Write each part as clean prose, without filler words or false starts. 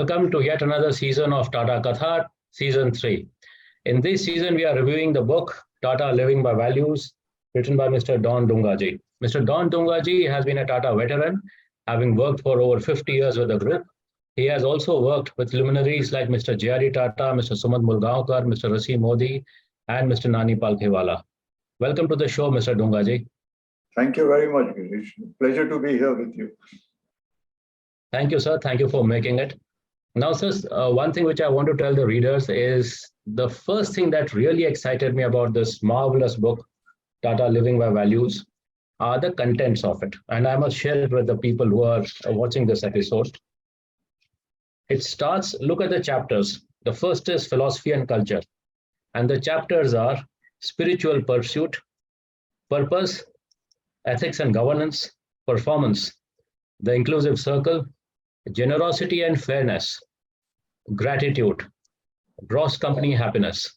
Welcome to yet another season of Tata Katha, Season 3. In this season, we are reviewing the book Tata Living by Values, written by Mr. Donn Doongaji. Mr. Donn Doongaji has been a Tata veteran, having worked for over 50 years with the group. He has also worked with luminaries like Mr. JRD Tata, Mr. Sumant Mulgaonkar, Mr. Rasi Modi, and Mr. Nani Palkhiwala. Welcome to the show, Mr. Doongaji. Thank you very much, Girish. Pleasure to be here with you. Thank you, sir. Thank you for making it. Now, sir, one thing which I want to tell the readers is the first thing that really excited me about this marvelous book, Tata Living by Values, are the contents of it. And I must share it with the people who are watching this episode. It starts, look at the chapters. The first is philosophy and culture. And the chapters are spiritual pursuit, purpose, ethics and governance, performance, the inclusive circle, generosity and fairness, gratitude, gross company happiness.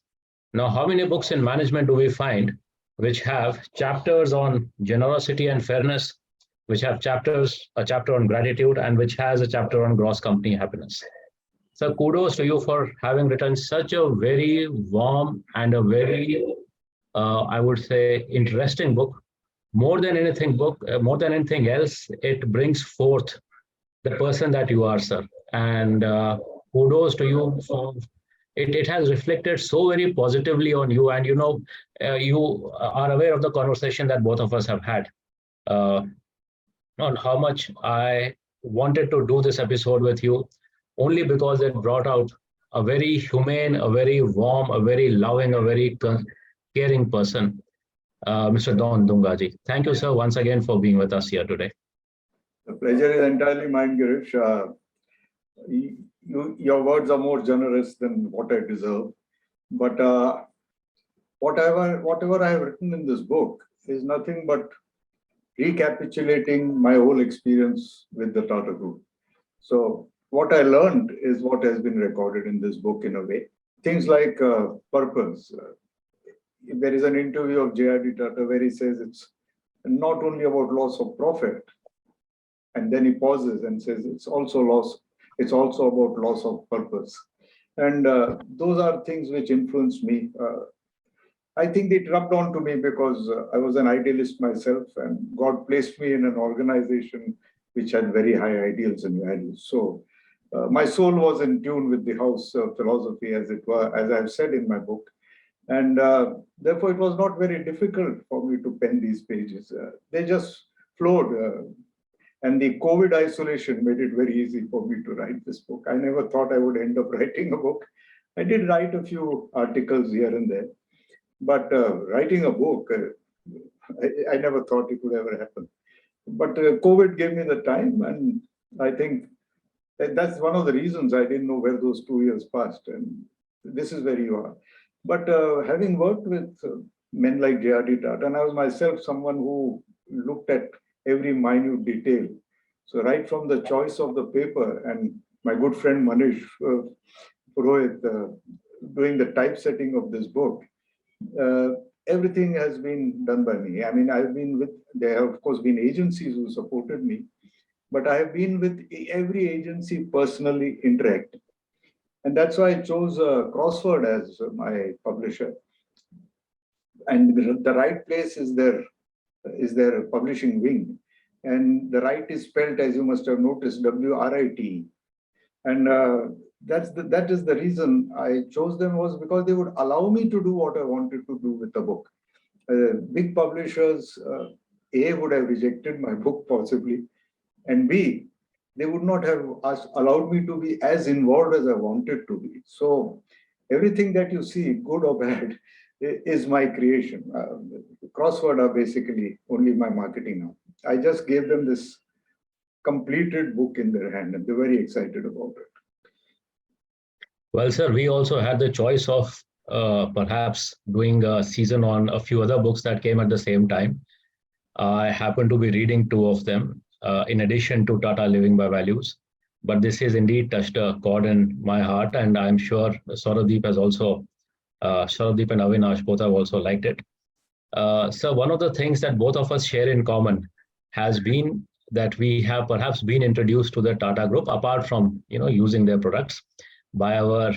Now, how many books in management do we find which have chapters on generosity and fairness, which have a chapter on gratitude, and which has a chapter on gross company happiness? So kudos to you for having written such a very warm and a very, I would say, interesting book. More than anything else, it brings forth the person that you are, sir. And kudos to you for it has reflected so very positively on you. And you are aware of the conversation that both of us have had on how much I wanted to do this episode with you, only because it brought out a very humane, a very warm, a very loving, a very caring person, Mr. Donn Doongaji. Thank you, sir, once again for being with us here today. The pleasure is entirely mine, Girish. Your words are more generous than what I deserve. But whatever I have written in this book is nothing but recapitulating my whole experience with the Tata Group. So what I learned is what has been recorded in this book in a way. Things like purpose. There is an interview of JRD Tata where he says it's not only about loss of profit, and then he pauses and says it's also about loss of purpose. And those are things which influenced me. I think it rubbed on to me because I was an idealist myself, and God placed me in an organization which had very high ideals and values. So my soul was in tune with the house philosophy, as it were, as I've said in my book. And therefore, it was not very difficult for me to pen these pages. They just flowed. And the COVID isolation made it very easy for me to write this book. I never thought I would end up writing a book. I did write a few articles here and there. But writing a book, I never thought it would ever happen. But COVID gave me the time. And I think that's one of the reasons I didn't know where those 2 years passed. And this is where you are. But having worked with men like JRD Tata, and I was myself someone who looked at every minute detail. So right from the choice of the paper, and my good friend Manish Purohit doing the typesetting of this book, everything has been done by me. I mean, there have of course been agencies who supported me, but I have been with every agency personally interacting. And that's why I chose Crossword as my publisher. And the right place is their publishing wing. And the right is spelled, as you must have noticed, W-R-I-T. And that is the reason I chose them, was because they would allow me to do what I wanted to do with the book. Big publishers, A, would have rejected my book possibly, and B, they would not have allowed me to be as involved as I wanted to be. So everything that you see, good or bad, is my creation. Crossword are basically only my marketing now. I just gave them this completed book in their hand, and they're very excited about it. Well, sir, we also had the choice of perhaps doing a season on a few other books that came at the same time. I happen to be reading two of them, in addition to Tata Living by Values. But this has indeed touched a chord in my heart, and I'm sure Sauradeep has also, Sauradeep and Avinash both have also liked it. So one of the things that both of us share in common has been that we have perhaps been introduced to the Tata Group, apart from using their products, by our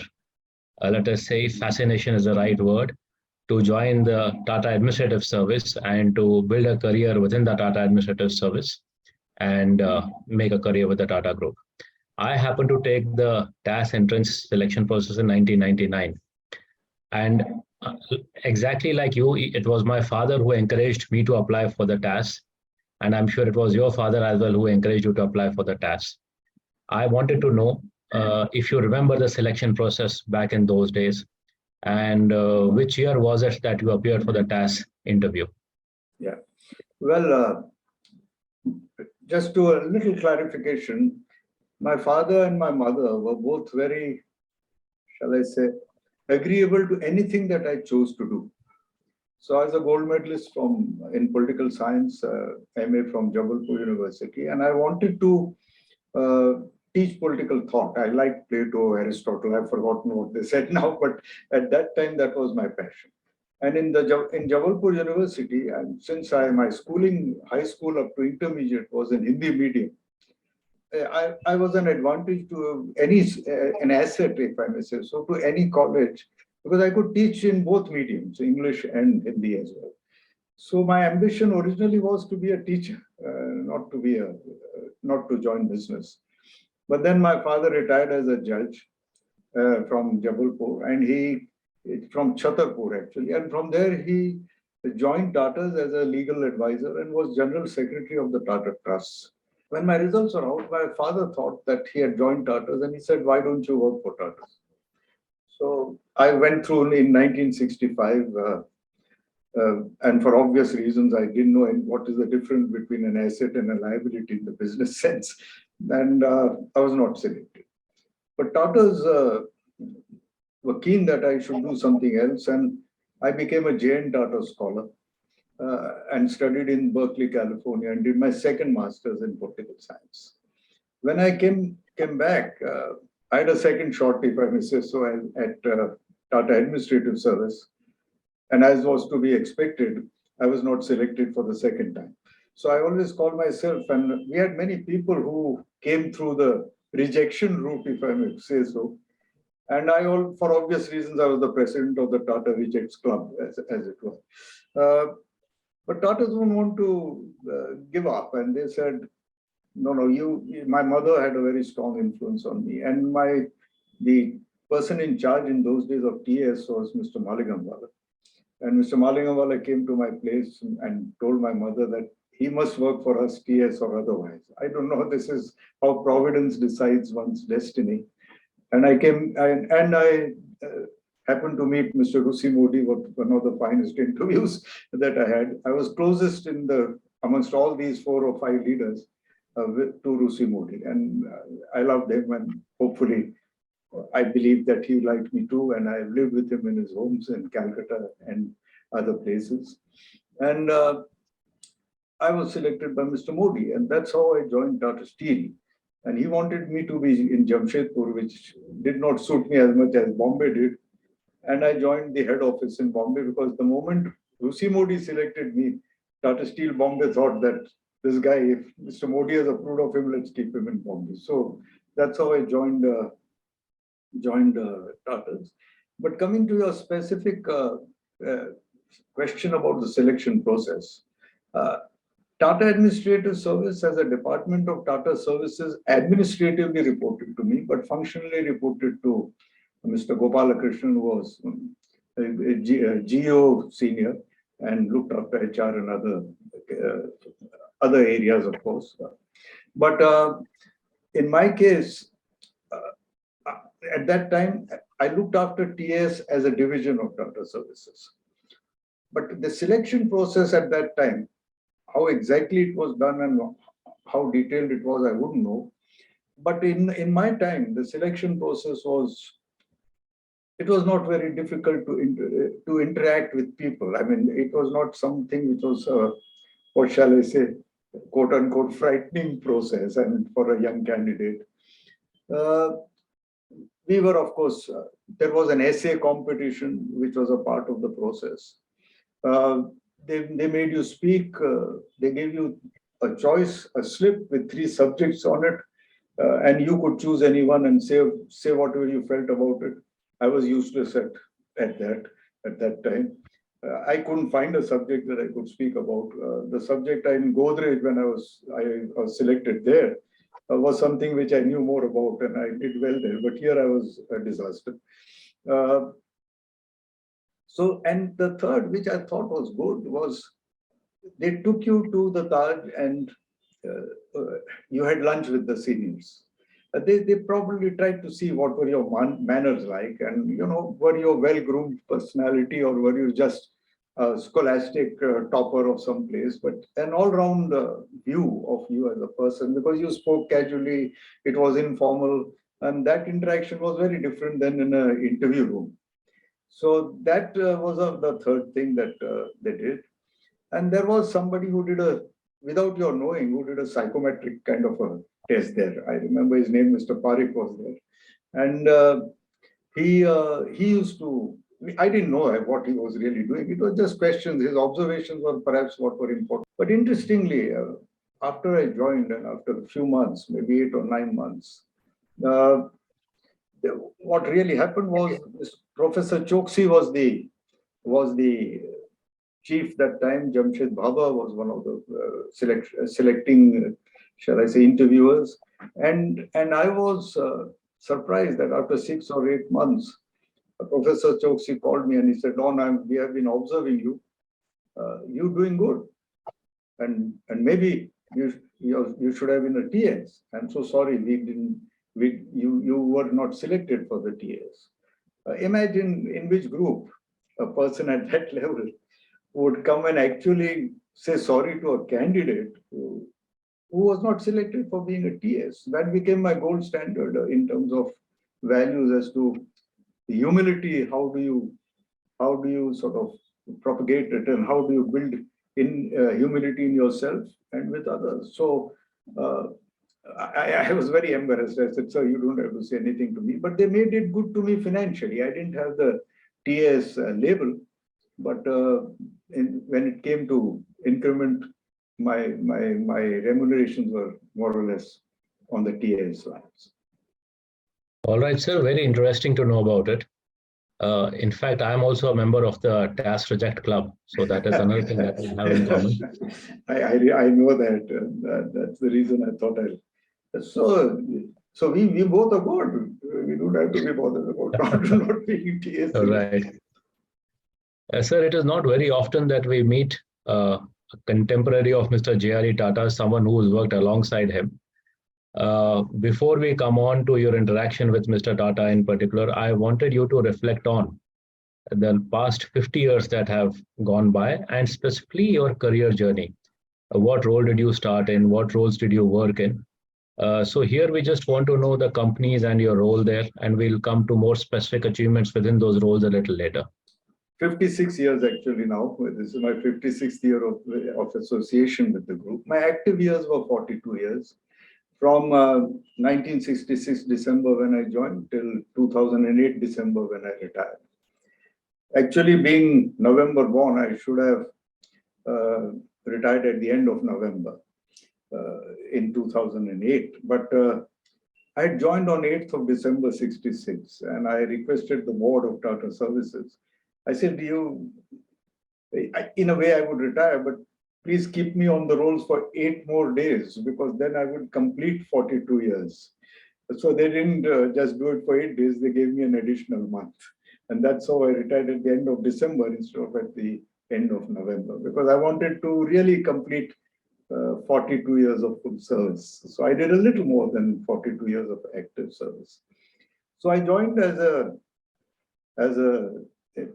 let us say fascination is the right word, to join the Tata Administrative Service and to build a career within the Tata Administrative Service and make a career with the Tata Group. I happened to take the TAS entrance selection process in 1999. And exactly like you, it was my father who encouraged me to apply for the TAS. And I'm sure it was your father as well who encouraged you to apply for the TAS. I wanted to know if you remember the selection process back in those days, and which year was it that you appeared for the TAS interview? Yeah. Well, just to a little clarification, my father and my mother were both very, shall I say, agreeable to anything that I chose to do. So I was a gold medalist in political science, MA from Jabalpur University, and I wanted to uh, teach political thought. I like Plato, Aristotle. I've forgotten what they said now, but at that time that was my passion. And in Jabalpur University, and since my schooling, high school up to intermediate was in Hindi medium, I was an advantage to an asset, if I may say so, to any college, because I could teach in both mediums, English and Hindi as well. So my ambition originally was to be a teacher, not to join business. But then my father retired as a judge from Jabalpur, and from Chhatarpur actually, and from there he joined Tata's as a legal advisor and was general secretary of the Tata Trust. When my results were out, my father thought that he had joined Tata's, and he said, "Why don't you work for Tata's?" So I went through in 1965. And for obvious reasons, I didn't know what is the difference between an asset and a liability in the business sense. And I was not selected. But Tata's were keen that I should do something else. And I became a J.N. Tata scholar and studied in Berkeley, California, and did my second master's in political science. When I came back, I had a second shot, if I may say so, at Tata Administrative Service. And as was to be expected, I was not selected for the second time. So I always call myself, and we had many people who came through the rejection route, if I may say so. And for obvious reasons, I was the president of the Tata Rejects Club, as it was. But Tatas don't want to give up, and they said, "No, no, my mother had a very strong influence on me, and the person in charge in those days of TAS was Mr. Maligamwala. And Mr. Malingamwala came to my place and told my mother that he must work for us, TS or otherwise. I don't know, this is how Providence decides one's destiny. And I came, and I happened to meet Mr. Rusi Modi, one of the finest interviews that I had. I was closest amongst all these 4 or 5 leaders to Rusi Modi. And I loved him, and hopefully I believe that he liked me too, and I lived with him in his homes in Calcutta and other places. And I was selected by Mr. Modi, and that's how I joined Tata Steel. And he wanted me to be in Jamshedpur, which did not suit me as much as Bombay did. And I joined the head office in Bombay because the moment Rusi Modi selected me, Tata Steel Bombay thought that this guy, if Mr. Modi has approved of him, let's keep him in Bombay. So that's how I joined Tatas. But coming to your specific question about the selection process, Tata Administrative Service as a department of Tata Services administratively reported to me, but functionally reported to Mr. Gopalakrishnan, who was a GO senior and looked after HR and other areas, of course. But in my case, at that time, I looked after TAS as a division of Tata Services. But the selection process at that time, how exactly it was done and how detailed it was, I wouldn't know. But in my time, the selection process was not very difficult to interact with people. I mean, it was not something which was, what shall I say, quote unquote, frightening process, I mean, for a young candidate. We were, of course, there was an essay competition, which was a part of the process. They made you speak, they gave you a choice, a slip with 3 subjects on it, and you could choose any one and say whatever you felt about it. I was useless at that time. I couldn't find a subject that I could speak about. The subject in Godrej, when I was selected there, was something which I knew more about, and I did well there. But here I was a disaster. And the third, which I thought was good, was they took you to the Taj and you had lunch with the seniors. They probably tried to see what were your manners like, and were you a well-groomed personality, or were you just a scholastic topper of some place, but an all-round view of you as a person, because you spoke casually, it was informal, and that interaction was very different than in an interview room. So that was the third thing that they did. And there was somebody who did without your knowing, who did a psychometric kind of a test there. I remember his name, Mr. Parikh was there. And he used to, I didn't know what he was really doing. It was just questions. His observations were perhaps what were important. But interestingly, after I joined and after a few months, maybe 8 or 9 months, what really happened was Professor Choksi was the chief that time. Jamshed Bhabha was one of the selecting, shall I say, interviewers. And I was surprised that after 6 or 8 months, Professor Choksi called me and he said, Donn, we have been observing you. You're doing good. And maybe you should have been a TS. I'm so sorry you were not selected for the TS. Imagine in which group a person at that level would come and actually say sorry to a candidate who was not selected for being a TS. That became my gold standard in terms of values as to humility. How do you sort of propagate it, and how do you build in humility in yourself and with others? So I was very embarrassed. I said, sir, you don't have to say anything to me. But they made it good to me financially. I didn't have the TS label, but when it came to increment, my remunerations were more or less on the TS lines. All right, sir. Very interesting to know about it. In fact, I am also a member of the TAS Reject Club, so that is another thing that we have in common. I know that. That's the reason I thought So we both are good. We don't have to be bothered about not being TS. All right. Sir, it is not very often that we meet a contemporary of Mr. JRD Tata, someone who has worked alongside him. Before we come on to your interaction with Mr. Tata in particular, I wanted you to reflect on the past 50 years that have gone by, and specifically your career journey. What role did you start in? What roles did you work in? So here we just want to know the companies and your role there, and we'll come to more specific achievements within those roles a little later. 56 years actually now. This is my 56th year of association with the group. My active years were 42 years. From 1966 December when I joined till 2008 December when I retired. Actually, being November born, I should have retired at the end of November in 2008. But I had joined on 8th of December 66, and I requested the board of Tata Services. I said, in a way I would retire, but please keep me on the rolls for 8 more days, because then I would complete 42 years. So they didn't just do it for 8 days, they gave me an additional month. And that's how I retired at the end of December instead of at the end of November, because I wanted to really complete 42 years of full service. So I did a little more than 42 years of active service. So I joined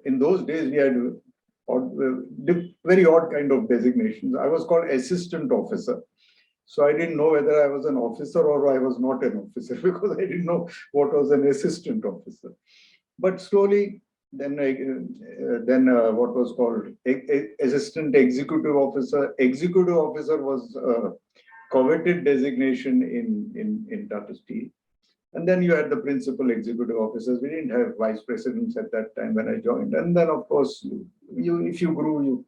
in those days we had very odd kind of designations. I was called assistant officer. So I didn't know whether I was an officer or I was not an officer, because I didn't know what was an assistant officer. But slowly, then what was called assistant executive officer. Executive officer was a coveted designation in Tata Steel. And then you had the principal executive officers. We didn't have vice presidents at that time when I joined. And then, of course, if you grew,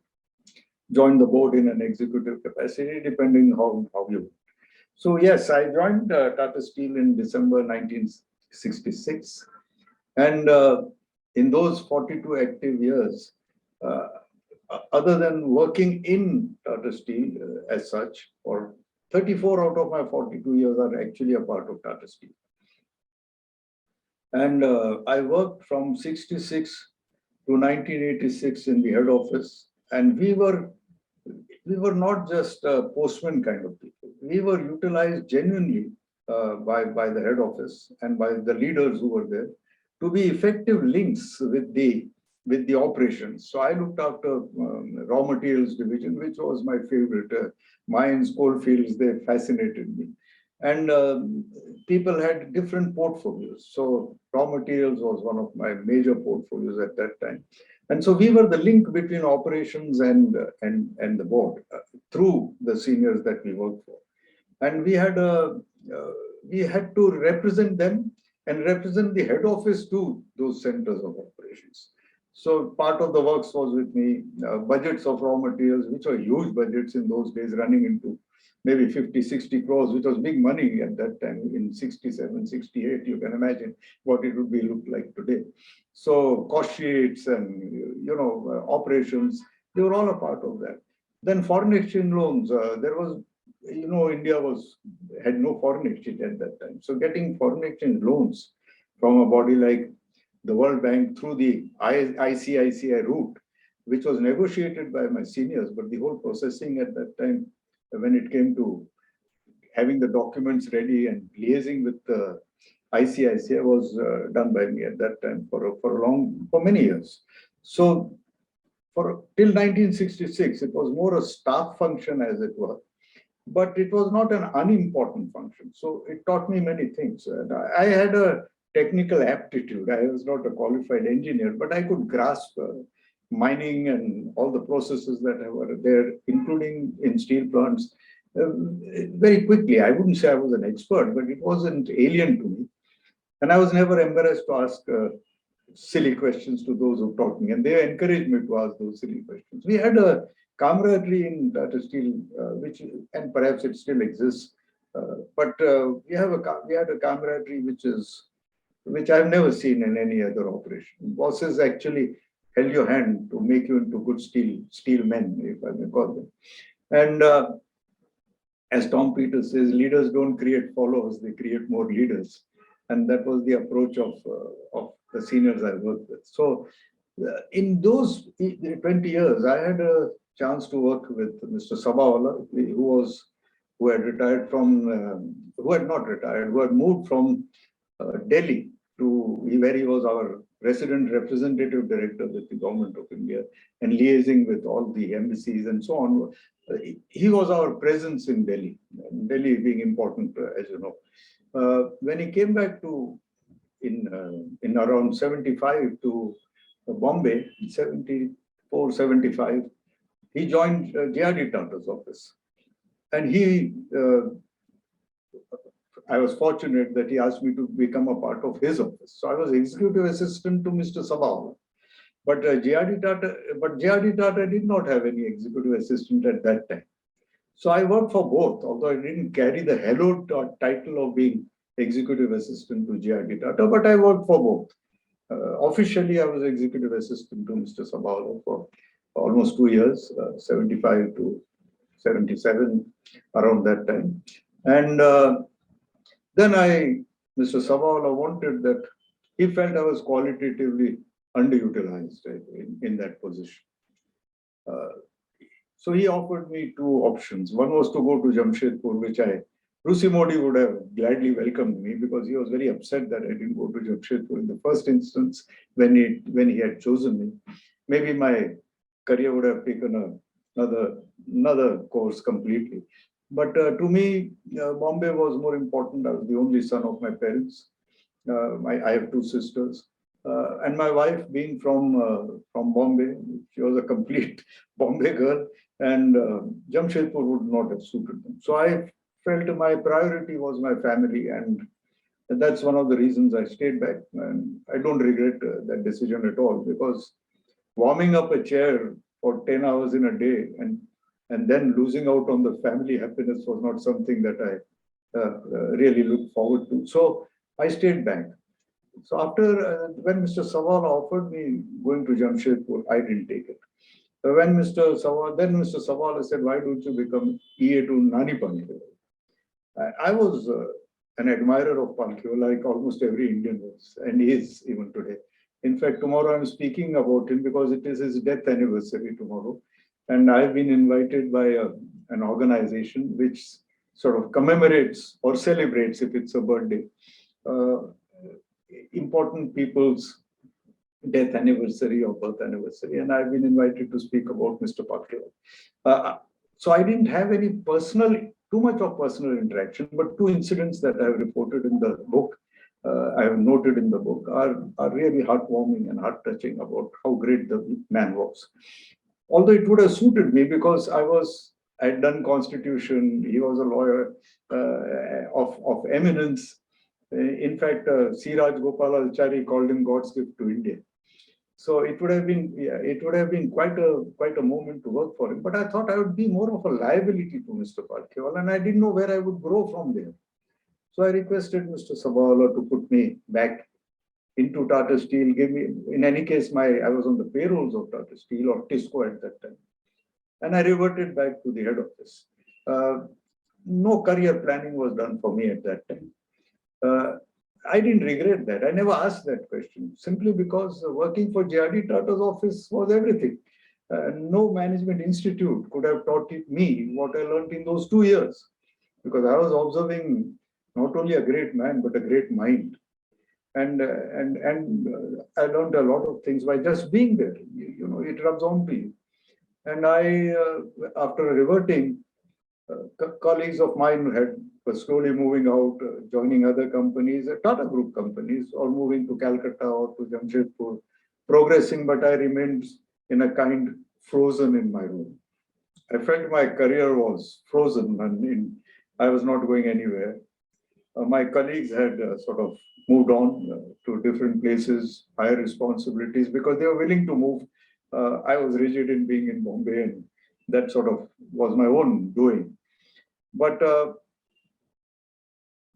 join the board in an executive capacity, depending how you. So yes, I joined Tata Steel in December 1966. And in those 42 active years, uh, other than working in Tata Steel as such, or 34 out of my 42 years are actually a part of Tata Steel. And I worked from 66 to 1986 in the head office. And we were not just postman kind of people. We were utilized genuinely by the head office and by the leaders who were there to be effective links with the operations. So I looked after raw materials division, which was my favorite. Mines, coal fields, they fascinated me. And people had different portfolios. So raw materials was one of my major portfolios at that time. And so we were the link between operations and the board through the seniors that we worked for. And we had to represent them and represent the head office to those centers of operations. So part of the works was with me, budgets of raw materials, which were huge budgets in those days, running into maybe 50, 60 crores, which was big money at that time in 67, 68. You can imagine what it would be look like today. So cost sheets and, operations, they were all a part of that. Then foreign exchange loans, there was, India had no foreign exchange at that time. So getting foreign exchange loans from a body like the World Bank through the ICICI route, which was negotiated by my seniors, but the whole processing at that time, when it came to having the documents ready and liaising with the ICICI, was done by me at that time for many years. So till 1966, it was more a staff function, as it were, but it was not an unimportant function. So it taught me many things. And I had a technical aptitude. I was not a qualified engineer, but I could grasp mining and all the processes that were there, including in steel plants, very quickly. I wouldn't say I was an expert, but it wasn't alien to me. And I was never embarrassed to ask silly questions to those who taught me, and they encouraged me to ask those silly questions. We had a camaraderie in Tata Steel, and perhaps it still exists, but we had a camaraderie which I've never seen in any other operation. Bosses actually held your hand to make you into good steel men, if I may call them. And as Tom Peters says, leaders don't create followers; they create more leaders. And that was the approach of the seniors I worked with. So in those 20 years, I had a chance to work with Mr. Sabawala, who had retired from, who had not retired, who had moved from Delhi to where he was our resident representative director with the government of India and liaising with all the embassies and so on. He was our presence in Delhi, Delhi being important, as you know. When he came back to in around 75 to Bombay, 74, 75, he joined JRD Tata's office. And I was fortunate that he asked me to become a part of his office. So I was executive assistant to Mr. Sabawala. But JRD Tata did not have any executive assistant at that time. So I worked for both, although I didn't carry the hallowed title of being executive assistant to JRD Tata, but I worked for both. Officially, I was executive assistant to Mr. Sabawala for almost 2 years, 75 to 77, around that time. And then Mr. Sabawala wanted that, he felt I was qualitatively underutilized in that position. So he offered me two options. One was to go to Jamshedpur, which Rusi Modi would have gladly welcomed me, because he was very upset that I didn't go to Jamshedpur in the first instance when he had chosen me. Maybe my career would have taken another course completely. But to me, Bombay was more important. I was the only son of my parents. I have two sisters. And my wife, being from Bombay, she was a complete Bombay girl, and Jamshedpur would not have suited them. So I felt my priority was my family, and that's one of the reasons I stayed back. And I don't regret that decision at all, because warming up a chair for 10 hours in a day, and then losing out on the family happiness was not something that I really looked forward to. So I stayed back. So after, when Mr. Sawal offered me going to Jamshedpur, I didn't take it. When Mr. Sawal said, why don't you become EA to Nani Palkhiwala? I was an admirer of Palkhiwala, like almost every Indian was, and is even today. In fact, tomorrow I'm speaking about him because it is his death anniversary tomorrow. And I've been invited by an organization which sort of commemorates or celebrates, if it's a birthday, uh, important people's death anniversary or birth anniversary. And I've been invited to speak about Mr. Palkhiwala. So I didn't have any too much of personal interaction, but two incidents that I have reported in the book, I have noted in the book, are really heartwarming and heart-touching about how great the man was. Although it would have suited me because I had done constitution, he was a lawyer of eminence. In fact, C. Raj Gopalachari called him God's gift to India. So it would have been quite a moment to work for him. But I thought I would be more of a liability to Mr. Palkhiwala, and I didn't know where I would grow from there. So I requested Mr. Sabawala to put me back into Tata Steel. In any case, I was on the payrolls of Tata Steel or Tisco at that time, and I reverted back to the head office. No career planning was done for me at that time. I didn't regret that. I never asked that question, simply because working for JRD Tata's office was everything. No management institute could have taught me what I learned in those 2 years, because I was observing not only a great man, but a great mind. And I learned a lot of things by just being there. It rubs on to you. And after reverting, colleagues of mine were slowly moving out, joining other companies, Tata Group companies, or moving to Calcutta or to Jamshedpur, progressing, but I remained in a kind frozen in my room. I felt my career was frozen and I was not going anywhere. My colleagues had sort of moved on to different places, higher responsibilities, because they were willing to move. I was rigid in being in Bombay, and that sort of was my own doing. But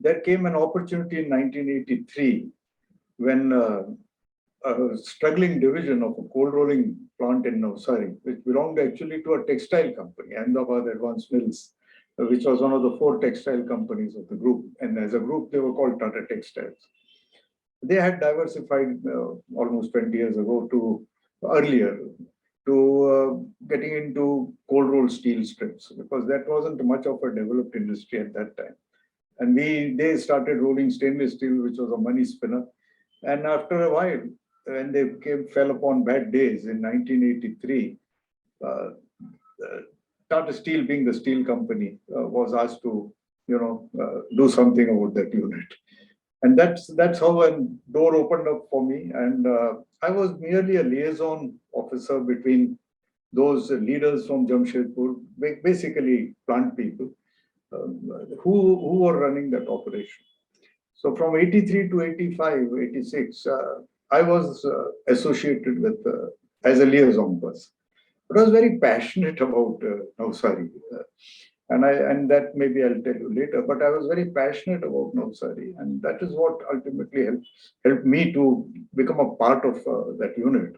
there came an opportunity in 1983 when a struggling division of a cold rolling plant in Navsari, which belonged actually to a textile company, Ahmedabad Advanced Mills, which was one of the 4 textile companies of the group. And as a group, they were called Tata Textiles. They had diversified almost 20 years ago earlier to getting into cold rolled steel strips, because that wasn't much of a developed industry at that time. And they started rolling stainless steel, which was a money spinner. And after a while, when they fell upon bad days in 1983, Tata Steel, being the steel company, was asked to, do something about that unit. And that's how a door opened up for me. And I was merely a liaison officer between those leaders from Jamshedpur, basically plant people, who were running that operation. So from 83 to 85, 86, I was associated with as a liaison person. But I was very passionate about Navsari. And that maybe I'll tell you later, but I was very passionate about Navsari. And that is what ultimately helped me to become a part of that unit.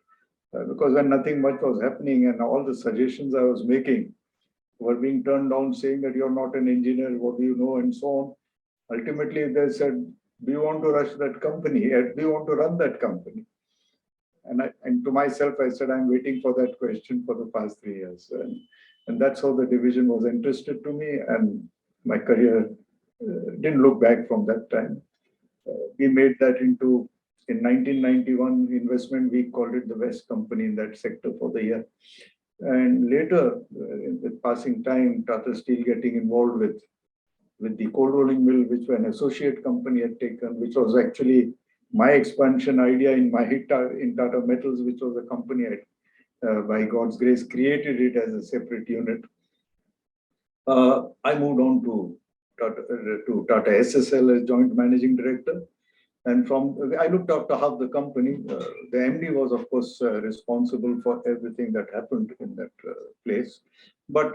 Because when nothing much was happening and all the suggestions I was making were being turned down, saying that you're not an engineer, what do you know, and so on. Ultimately, they said, do you want to rush that company? Do you want to run that company? And to myself, I said, I'm waiting for that question for the past 3 years. And that's how the division was interested to me. And my career didn't look back from that time. We made that into, in 1991, Investment Week called it the best company in that sector for the year. And later, with passing time, Tata Steel getting involved with the cold rolling mill, which an associate company had taken, which was actually my expansion idea in Tata Metals, which was a company I, by God's grace, created it as a separate unit. I moved on to Tata SSL as joint managing director. And I looked after half the company. The MD was, of course, responsible for everything that happened in that place. But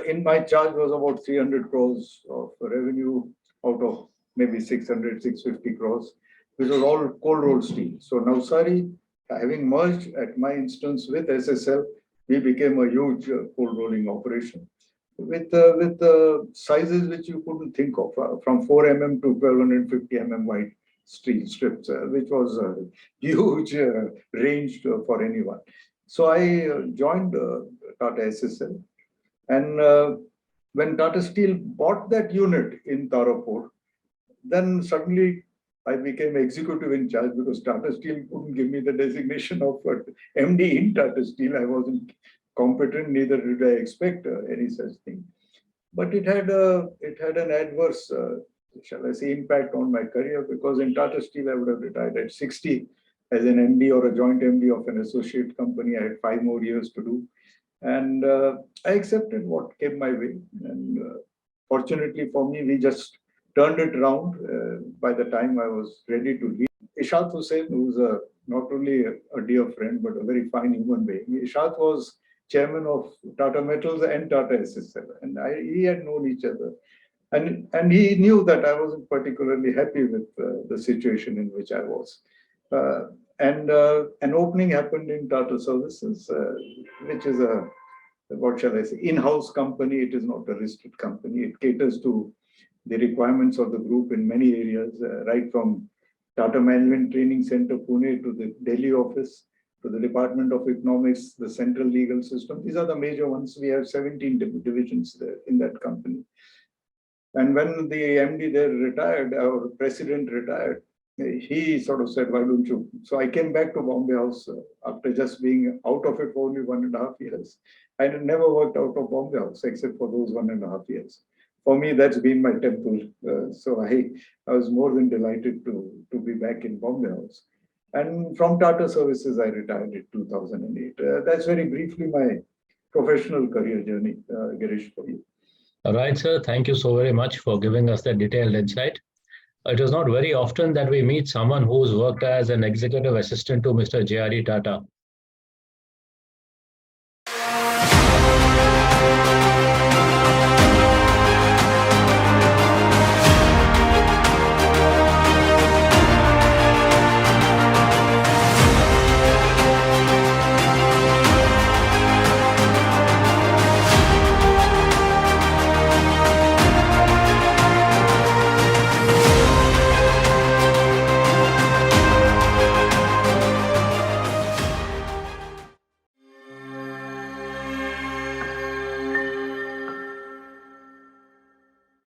in my charge was about 300 crores of revenue out of maybe 600, 650 crores, which was all cold rolled steel. So Navsari, having merged at my instance with SSL, we became a huge cold rolling operation with sizes which you couldn't think of, from 4 mm to 1250 mm wide steel strips, which was a huge range for anyone. So I joined Tata SSL, and when Tata Steel bought that unit in Tarapur, then suddenly I became executive in charge because Tata Steel couldn't give me the designation of MD in Tata Steel. I wasn't competent, neither did I expect any such thing. But it had an adverse, shall I say, impact on my career, because in Tata Steel I would have retired at 60 as an MD or a joint MD of an associate company. I had 5 more years to do, and I accepted what came my way. And fortunately for me, we just turned it around by the time I was ready to leave. Ishat Hussain, who's not only a dear friend, but a very fine human being. Ishat was chairman of Tata Metals and Tata SSL, and he had known each other. And he knew that I wasn't particularly happy with the situation in which I was. And an opening happened in Tata Services, which is what shall I say, in-house company. It is not a listed company. It caters to the requirements of the group in many areas, right from Tata Management Training Center, Pune, to the Delhi office, to the Department of Economics, the central legal system. These are the major ones. We have 17 divisions there in that company. And when the MD there retired, our president retired, he sort of said, why don't you? So I came back to Bombay House after just being out of it for only 1.5 years. I had never worked out of Bombay House except for those 1.5 years. For me, that's been my temple. So I was more than delighted to be back in Bombay House. And from Tata Services, I retired in 2008. That's very briefly my professional career journey, Girish, for you. All right, sir. Thank you so very much for giving us that detailed insight. It is not very often that we meet someone who's worked as an executive assistant to Mr. JRD Tata.